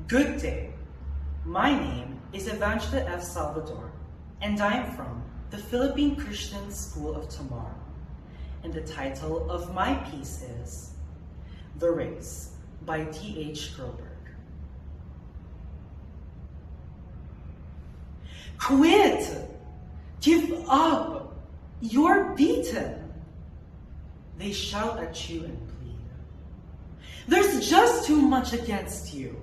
Good day. My name is Evangelo Salvador, and I am from the Philippine Christian School of Tomorrow. And the title of my piece is The Race by D.H. Groberg. Quit! Give up! You're beaten! They shout at you and plead. There's just too much against you.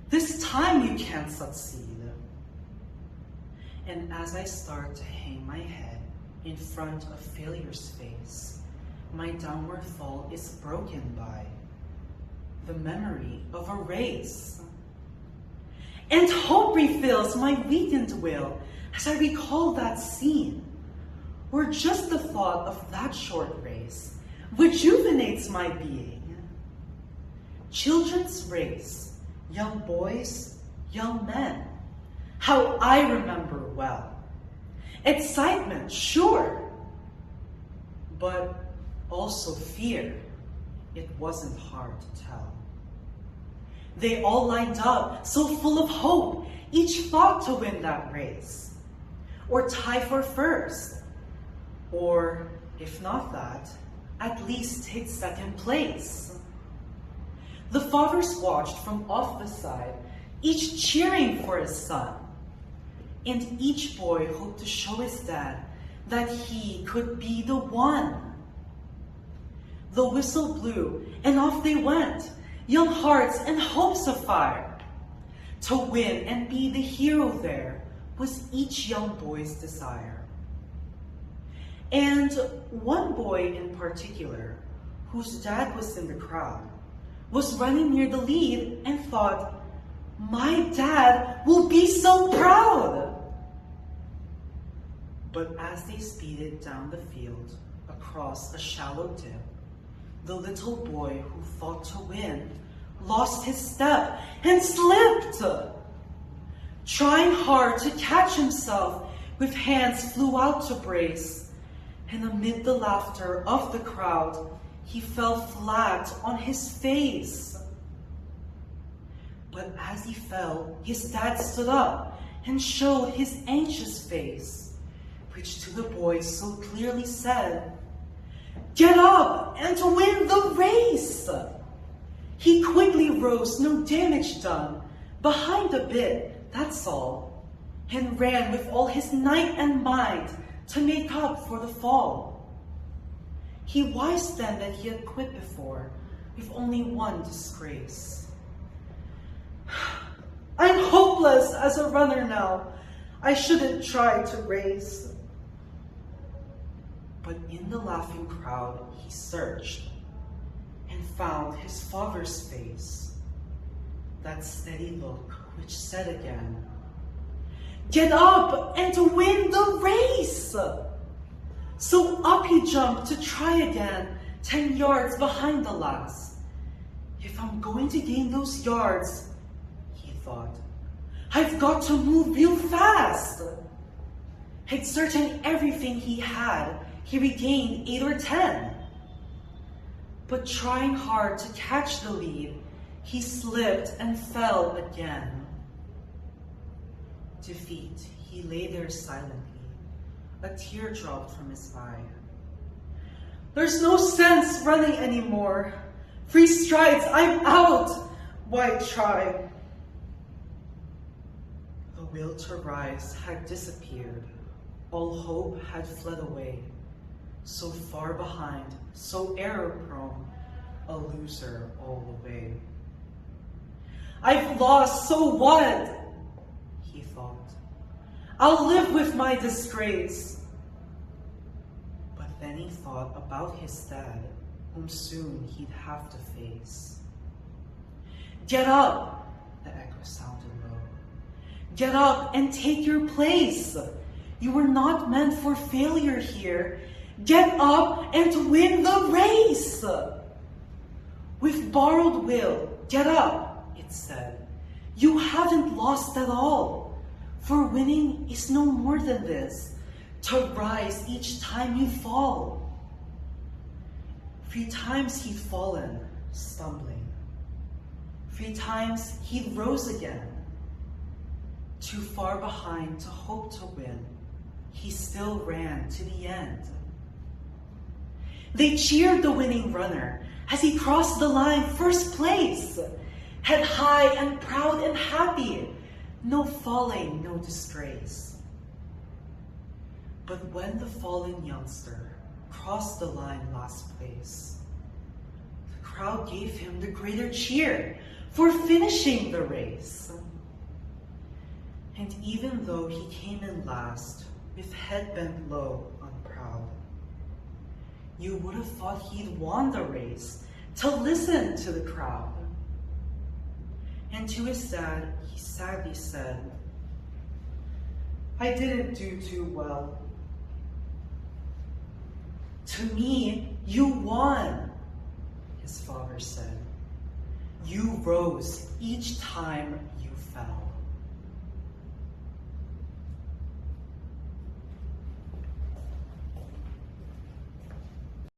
This time you can't succeed. And as I start to hang my head in front of failure's face, my downward fall is broken by the memory of a race. And hope refills my weakened will as I recall that scene, where just the thought of that short race rejuvenates my being. Children's race, young boys, young men, how I remember well. Excitement, sure, but also fear. It wasn't hard to tell. They all lined up, so full of hope, each thought to win that race, or tie for first, or if not that, at least take second place. The fathers watched from off the side, each cheering for his son. And each boy hoped to show his dad that he could be the one. The whistle blew, and off they went, young hearts and hopes afire. To win and be the hero there was each young boy's desire. And one boy in particular, whose dad was in the crowd, was running near the lead and thought, my dad will be so proud. But as they speeded down the field across a shallow dip, the little boy who thought to win lost his step and slipped. Trying hard to catch himself, with hands flew out to brace, and amid the laughter of the crowd, he fell flat on his face. But as he fell, his dad stood up and showed his anxious face, which to the boy so clearly said, get up and to win the race. He quickly rose, no damage done, behind a bit, that's all, and ran with all his might and mind to make up for the fall. He wised then that he had quit before, with only one disgrace. I'm hopeless as a runner now. I shouldn't try to race. But in the laughing crowd he searched, and found his father's face, that steady look which said again, get up and to win the race. So up he jumped to try again, 10 yards behind the last. If I'm going to gain those yards, he thought, I've got to move real fast. Exerting everything he had, he regained 8 or 10. But trying hard to catch the lead, he slipped and fell again. Defeat, he lay there silently. A tear dropped from his eye. There's no sense running anymore. 3 strides, I'm out. Why try? The will to rise had disappeared. All hope had fled away. So far behind, so error-prone, a loser all the way. I've lost, so what? He thought. I'll live with my disgrace. But then he thought about his dad, whom soon he'd have to face. Get up, the echo sounded low. Get up and take your place. You were not meant for failure here. Get up and win the race. With borrowed will, get up, it said. You haven't lost at all. For winning is no more than this, to rise each time you fall. 3 times he'd fallen, stumbling. 3 times he rose again. Too far behind to hope to win, he still ran to the end. They cheered the winning runner as he crossed the line first place. Head high and proud and happy, no falling, no disgrace. But when the fallen youngster crossed the line last place, the crowd gave him the greater cheer for finishing the race. And even though he came in last, with head bent low, unproud, you would have thought he'd won the race to listen to the crowd. And to his dad, he sadly said, I didn't do too well. To me, you won, his father said. You rose each time you fell.